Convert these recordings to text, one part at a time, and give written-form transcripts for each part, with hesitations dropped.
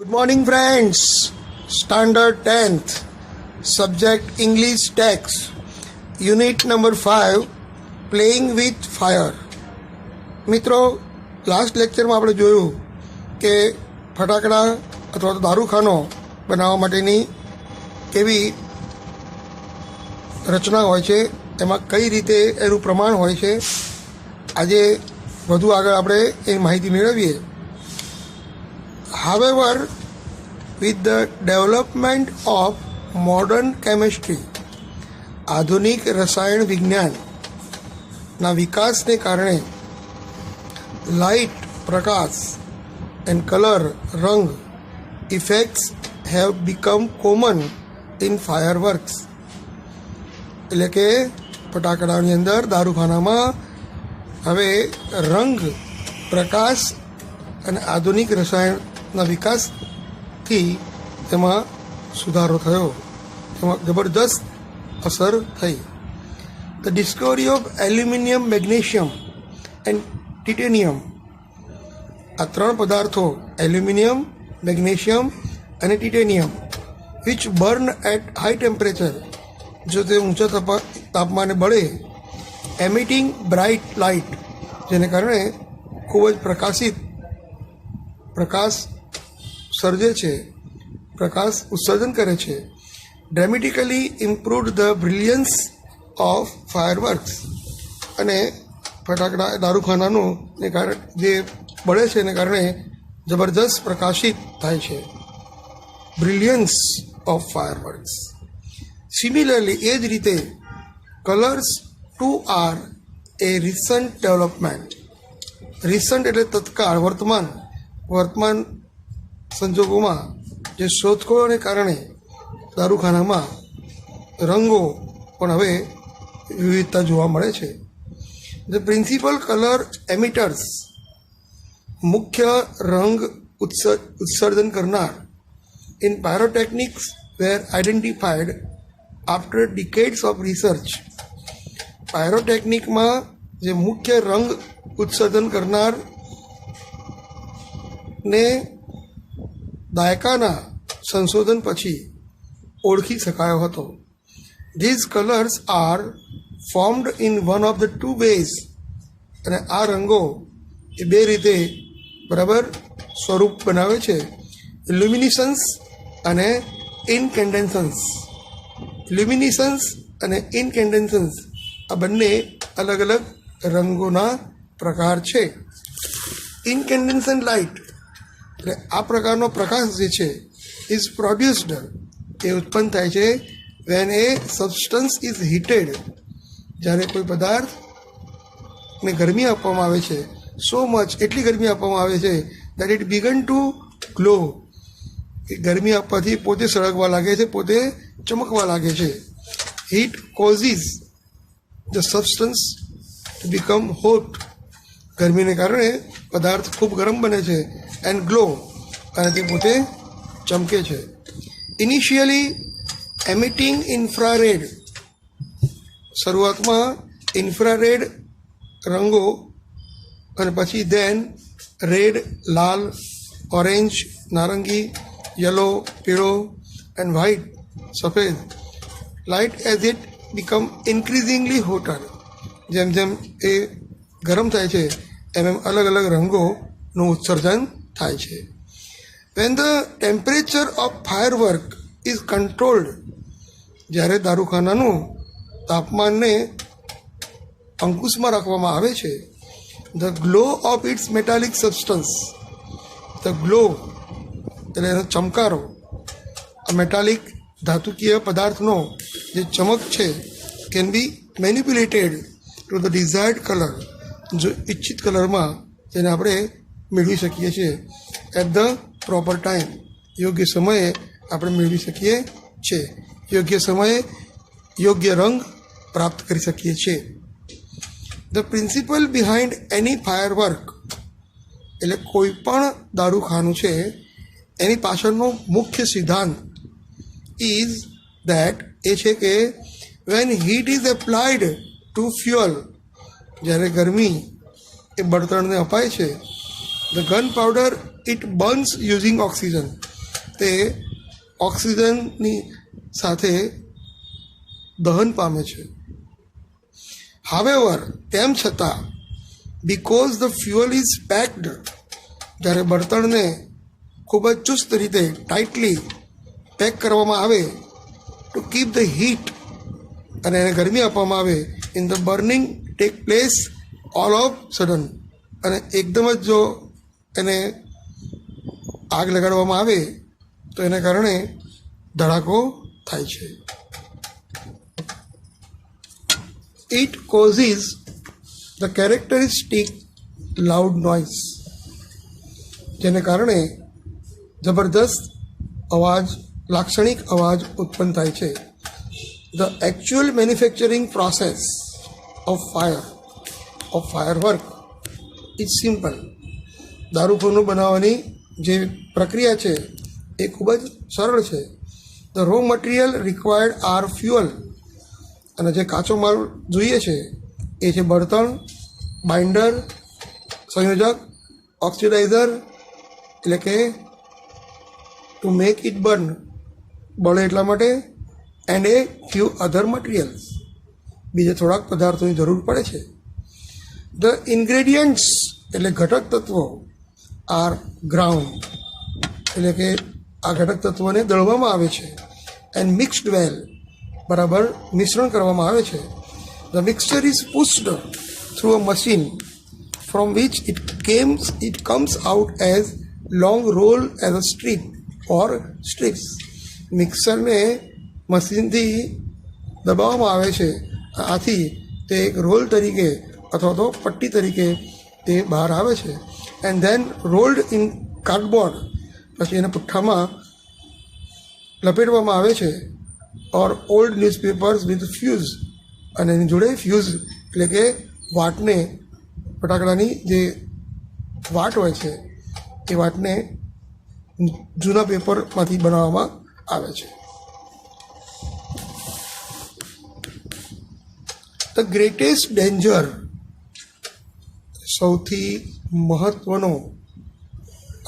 Good morning, friends. Standard 10th, subject English text, unit number 5, playing with fire. મિત્રો, last લેક્ચરમાં આપણે જોયું કે ફટાકડા અથવા તો દારૂખાનો બનાવવા માટેની કેવી રચના હોય છે, એમાં કઈ રીતે એનું પ્રમાણ હોય છે. આજે વધુ આગળ આપણે એ માહિતી મેળવીએ. However, with the development of modern chemistry, આધુનિક રસાયણ વિજ્ઞાનના વિકાસને કારણે લાઇટ પ્રકાશ એન્ડ કલર રંગ effects have become common in fireworks. એટલે કે ફટાકડાની અંદર દારૂખાનામાં હવે રંગ પ્રકાશ અને આધુનિક રસાયણના વિકાસથી તેમાં સુધારો થયો, તેમાં જબરદસ્ત અસર થઈ. The discovery of aluminium, magnesium and titanium, આ ત્રણ પદાર્થો એલ્યુમિનિયમ, મેગ્નેશિયમ અને titanium, which burn at high temperature, જો તે ઊંચા તાપમાને બળે, એમિટિંગ બ્રાઇટ લાઇટ, જેને કારણે ખૂબ જ પ્રકાશ સર્જે છે, પ્રકાશ ઉત્સર્જન કરે છે. ડ્રેમેટિકલી ઇમ્પ્રુવડ ધ બ્રિલિયન્સ ઓફ ફાયરવર્ક્સ, અને ફટાકડા દારૂખાનાનું ને કારણે જે બળે છે એને કારણે જબરદસ્ત પ્રકાશિત થાય છે. બ્રિલિયન્સ ઓફ ફાયરવર્ક્સ. સિમિલરલી એ જ રીતે કલર્સ ટુ આર એ રિસન્ટ ડેવલપમેન્ટ. રિસન્ટ એટલે તત્કાળ, વર્તમાન સંજોગોમાં જે શોધખોળોને કારણે દારૂખાનામાં રંગો પણ હવે વિવિધતા જોવા મળે છે. ધ પ્રિન્સિપલ કલર એમિટર્સ, મુખ્ય રંગ ઉત્સર્જન કરનાર in pyrotechnics were identified after decades of research. પાયરોટેકનિકમાં જે મુખ્ય રંગ ઉત્સર્જન કરનાર ને દાયકાના સંશોધન પછી ઓળખી શકાયો હતો. These colours are formed in one of the two ways, અને આ રંગો એ બે રીતે બરાબર સ્વરૂપ બનાવે છે. લ્યુમિનિસન્સ અને ઇનકેન્ડેન્સન્સ. લ્યુમિનિસન્સ અને ઇનકેન્ડેન્સન્સ આ બંને અલગ અલગ રંગોના પ્રકાર છે. ઇનકેન્ડેન્સન્ટ લાઇટ એટલે આ પ્રકારનો પ્રકાશ જે છે ઇઝ પ્રોડ્યુસ્ડ, એ ઉત્પન્ન થાય છે when a substance is heated, જ્યારે કોઈ પદાર્થને ગરમી આપવામાં આવે છે. સો મચ, એટલી ગરમી આપવામાં આવે છે that it began to glow. એ ગરમી આપવાથી પોતે સળગવા લાગે છે, પોતે ચમકવા લાગે છે. Heat causes the substance to become hot. ગરમીને કારણે પદાર્થ ખૂબ ગરમ બને છે. એન્ડ ગ્લો, અને તે પોતે ચમકે છે. ઇનિશિયલી એમિટિંગ ઇન્ફ્રારેડ, શરૂઆતમાં ઇન્ફ્રારેડ રંગો, અને પછી ધેન રેડ, લાલ, ઓરેન્જ, નારંગી, યલો, પીળો એન્ડ વ્હાઇટ, સફેદ. Light as it become increasingly hotter, જેમ જેમ એ ગરમ થાય છે એમ એમ અલગ અલગ રંગોનું ઉત્સર્જન થાય છે. When the temperature of firework is controlled, જ્યારે દારૂખાનાનું તાપમાનને અંકુશમાં રાખવામાં આવે છે. The glow of its metallic substance, the glow એટલે એનો ચમકારો, આ મેટાલિક ધાતુકીય પદાર્થનો જે ચમક છે can be manipulated to the desired colour, જો ઇચ્છિત કલરમાં તેને આપણે મેળવી શકીએ છીએ. એટ ધ પ્રોપર ટાઈમ, યોગ્ય સમયે આપણે મેળવી શકીએ છીએ, યોગ્ય સમયે યોગ્ય રંગ પ્રાપ્ત કરી શકીએ છીએ. The principal behind any firework, એટલે કોઈ પણ દારૂખાનું છે એની પાછળનો મુખ્ય સિદ્ધાંત ઇઝ દેટ, એ છે કે when heat is applied to fuel, જ્યારે ગરમી એ બળતણને અપાય છે, the gun powder it burns using oxygen, તે ઓક્સિજનની સાથે દહન પામે છે. હાવેવર, તેમ છતાં, because the fuel is packed, જ્યારે બળતણને ખૂબ જ ચુસ્ત રીતે ટાઇટલી પેક કરવામાં આવે ટુ કીપ ધ હીટ, અને એને ગરમી આપવામાં આવે, in the burning take place all of sudden, અને એકદમ જ જો એને આગ લગાડવામાં આવે તો એને કારણે ધડાકો થાય છે. It causes the characteristic loud noise, જેને કારણે જબરદસ્ત અવાજ, લાક્ષણિક અવાજ ઉત્પન્ન થાય છે. The actual manufacturing process of firework is simple. દારૂખોનું બનાવવાની જે પ્રક્રિયા છે એ ખૂબ જ સરળ છે. The raw material required are fuel, અને જે કાચો માલ જોઈએ છે એ છે બળતણ, બાઇન્ડર, સંયોજક, ઓક્સિડાઇઝર, એટલે કે ટુ મેક ઇટ બર્ન, બળે એટલા માટે, and A few other materials, બીજા થોડાક પદાર્થોની જરૂર પડે છે. ધ ઇન્ગ્રેડિયન્ટ્સ, એટલે ઘટક તત્વો, આર ગ્રાઉન્ડ, એટલે કે આ ઘટક તત્વોને દળવામાં આવે છે, એન્ડ મિક્સ્ડ વેલ, બરાબર મિશ્રણ કરવામાં આવે છે. The mixture is pushed through a machine from which it comes out as long roll as a strip or strips. મિક્સરને મશીનથી દબાવવામાં આવે છે, આથી તે એક રોલ તરીકે અથવા તો પટ્ટી તરીકે તે બહાર આવે છે. And then rolled in cardboard, પછી એને પુઠ્ઠામાં લપેટવામાં આવે છે, ઓર ઓલ્ડ ન્યૂઝપેપર્સ વિથ ફ્યુઝ, અને એની જોડે ફ્યુઝ એટલે કે વાટને, ફટાકડાની જે વાટ હોય છે એ વાટને જૂના પેપરમાંથી બનાવવામાં આવે છે. ધ ગ્રેટેસ્ટ ડેન્જર, સૌથી મહત્ત્વનો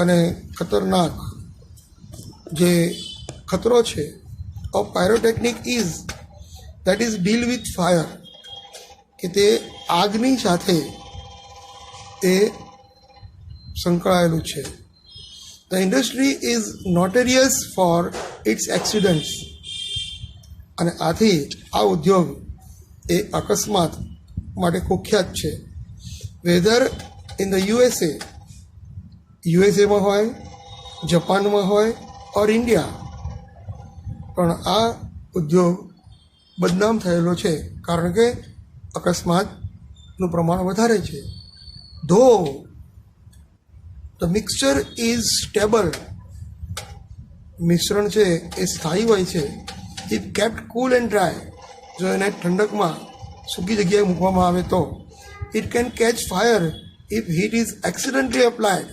અને ખતરનાક જે ખતરો છે of pyrotechnic is that is deal with fire, કે તે આગની સાથે એ સંકળાયેલું છે. The industry is notorious for its accidents, અને આથી આ ઉદ્યોગ એ અકસ્માત માટે કુખ્યાત છે. વેધર ઇન ધ યુએસએમાં હોય, જાપાનમાં હોય ઓર ઇન્ડિયા, પણ આ ઉદ્યોગ બદનામ થયેલો છે કારણ કે અકસ્માતનું પ્રમાણ વધારે છે. ધો ધ મિક્સચર ઇઝ સ્ટેબલ, મિશ્રણ છે એ સ્થાયી હોય છે. If kept cool and dry, જો એને ઠંડકમાં સૂકી જગ્યાએ મૂકવામાં આવે તો. It can catch fire if heat is accidentally applied,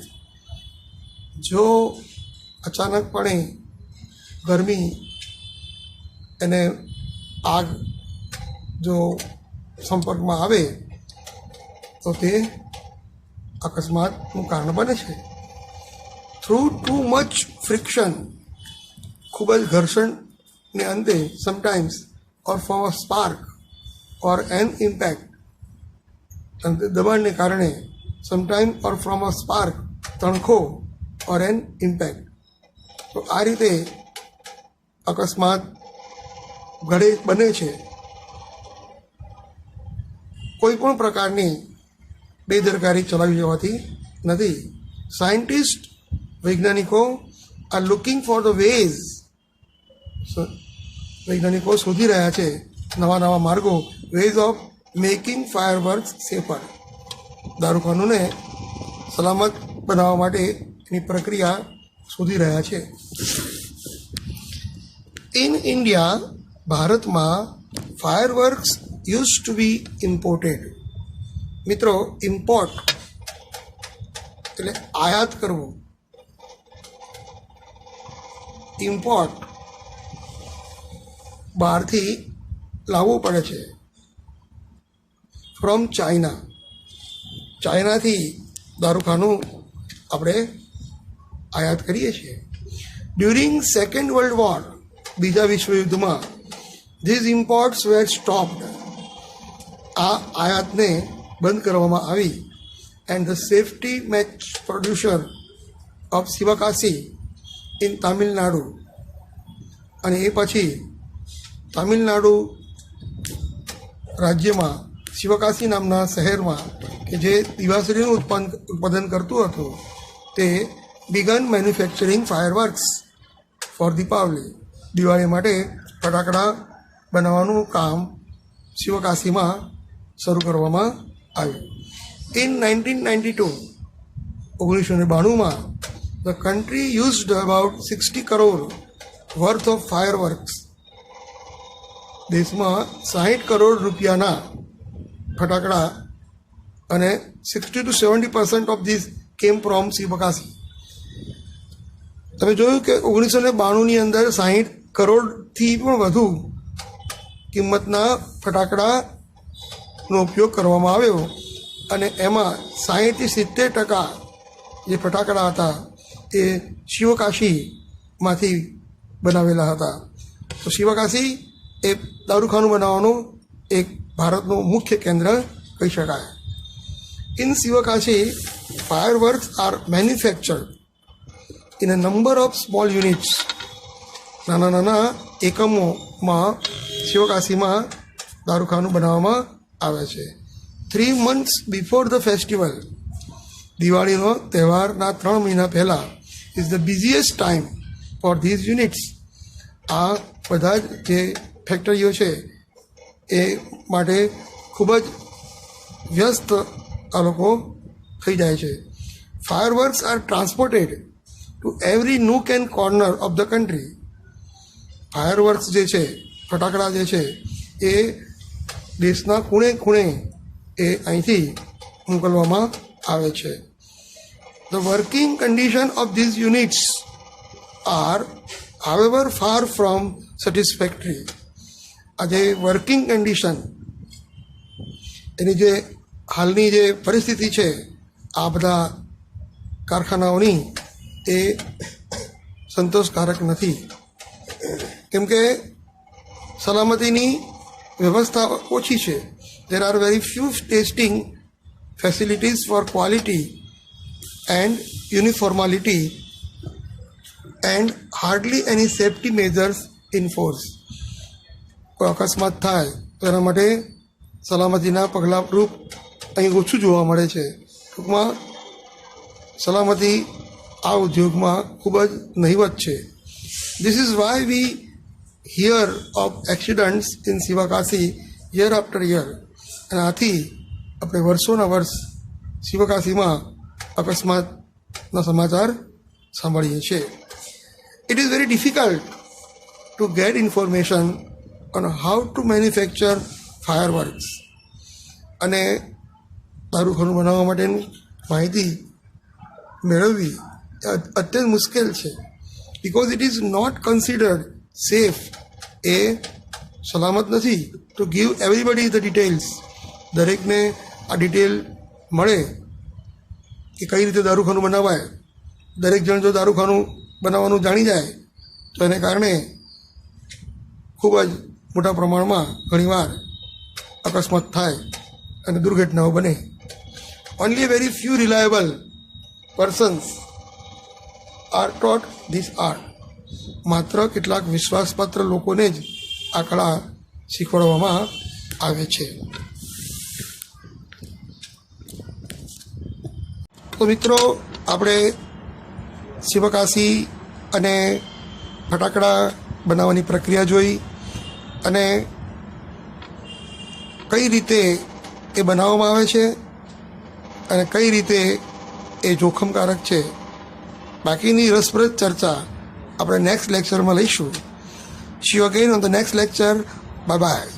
જો અચાનકપણે ગરમી એને આગ જો સંપર્કમાં આવે તો તે અકસ્માતનું કારણ બને છે. થ્રુ ટુ મચ ફ્રિક્શન, ખૂબ જ ઘર્ષણને અંતે, sometimes or from a spark or an impact, દબાણને કારણે, sometime or from a spark, તણખો, ઓર એન ઇમ્પેક્ટ. તો આ રીતે અકસ્માત બને છે. કોઈ પણ પ્રકારની બેદરકારી ચલાવી જવાથી નથી. સાયન્ટિસ્ટ, વૈજ્ઞાનિકો are looking for the ways, વૈજ્ઞાનિકો શોધી રહ્યા છે નવા નવા માર્ગો, ways of making fireworks safer, દારૂખાનુંને સલામત બનાવવા માટે એની પ્રક્રિયા શોધી રહ્યા છે. ઇન ઇન્ડિયા, ભારતમાં fireworks used to be imported. મિત્રો, ઇમ્પોર્ટ એટલે આયાત કરવું. ઇમ્પોર્ટ બહારથી લાવવું પડે છે. ફ્રોમ ચાઇના, ચાઇનાથી દારૂખાનું આપણે આયાત કરીએ છીએ. ડ્યુરિંગ સેકન્ડ વર્લ્ડ વોર, બીજા વિશ્વયુદ્ધમાં, ધીઝ ઇમ્પોર્ટ્સ વેર સ્ટોપ્ડ, આ આયાતને બંધ કરવામાં આવી. And the safety match producer of Sivakasi in Tamil Nadu, અને એ પછી તામિલનાડુ રાજ્યમાં શિવકાશી નામના શહેરમાં કે જે દિવાસળીનું ઉત્પાદન કરતું હતું, તે began manufacturing fireworks for Deepavali, Diwali માટે ફટાકડા બનાવવાનું કામ શિવકાશીમાં શરૂ કરવામાં આવ્યું. ઇન 1992, 1992માં, the country used about 60 crore worth of fireworks, દેશમાં 60 કરોડ રૂપિયાના ફટાકડા, અને 60 to 70% of this came from Sivakasi. તમે જોયું કે 1992ની અંદર 60 કરોડથી પણ વધુ કિંમતના ફટાકડાનો ઉપયોગ કરવામાં આવ્યો, અને એમાં 60થી 70% જે ફટાકડા હતા એ શિવકાશીમાંથી બનાવેલા હતા. તો શિવકાશી એ દારૂખાનું બનાવવાનું એક ભારતનું મુખ્ય કેન્દ્ર કહી શકાય. In Sivakasi, fireworks are manufactured in a number of small units, નાના નાના એકમોમાં શિવકાશીમાં દારૂખાનું બનાવવામાં આવે છે. 3 months બિફોર ધ ફેસ્ટિવલ, દિવાળીનો તહેવારના 3 મહિના પહેલાં, is the busiest time for these units. આ બધા જ જે ફેક્ટરીઓ છે એ માટે ખૂબ જ વ્યસ્ત આ લોકો થઈ જાય છે. Fireworks are transported to every nook and corner of the country. Fireworks જે છે, ફટાકડા જે છે, એ દેશના ખૂણે ખૂણે એ અહીંથી મોકલવામાં આવે છે. The working condition of these units are however far from satisfactory. આ જે વર્કિંગ કન્ડિશન, એની જે હાલની જે પરિસ્થિતિ છે આ બધા કારખાનાઓની, એ સંતોષકારક નથી. કેમ કે સલામતીની વ્યવસ્થા ઓછી છે. There are very few testing facilities for quality and uniformality and hardly any safety measures in force. કોઈ અકસ્માત થાય તો એના માટે સલામતીના પગલાં રૂપ અહીં ઓછું જોવા મળે છે. ટૂંકમાં સલામતી આ ઉદ્યોગમાં ખૂબ જ નહિવત છે. This is why we here of accidents in Sivakasi year after year. અને આથી આપણે વર્ષોના વર્ષ શિવકાશીમાં અકસ્માતના સમાચાર સાંભળીએ છીએ. It is very difficult to get information on how to manufacture fireworks. અને દારૂખાનું બનાવવા માટેની માહિતી મેળવવી અત્યંત મુશ્કેલ છે. Because it is not considered safe. એ સલામત નથી to give everybody the details. દરેકને આ ડિટેલ મળે કે કઈ રીતે દારૂખાનું બનાવાય. દરેક જણ જો દારૂખાનું બનાવવાનું જાણી જાય તો એને કારણે ખૂબ જ મોટા પ્રમાણમાં ઘણીવાર અકસ્માત થાય અને દુર્ઘટનાઓ બને. Only very few reliable persons are taught this art. માત્ર કેટલાક વિશ્વાસપાત્ર લોકોને જ આ કળા શીખવાડવામાં આવે છે. તો મિત્રો, આપણે શિવકાશી અને ફટાકડા બનાવવાની પ્રક્રિયા જોઈ, અને કઈ રીતે એ બનાવવામાં આવે છે અને કઈ રીતે એ જોખમકારક છે. બાકીની રસપ્રદ ચર્ચા આપણે નેક્સ્ટ લેક્ચરમાં લઈશું. See you again on the next lecture. Bye bye.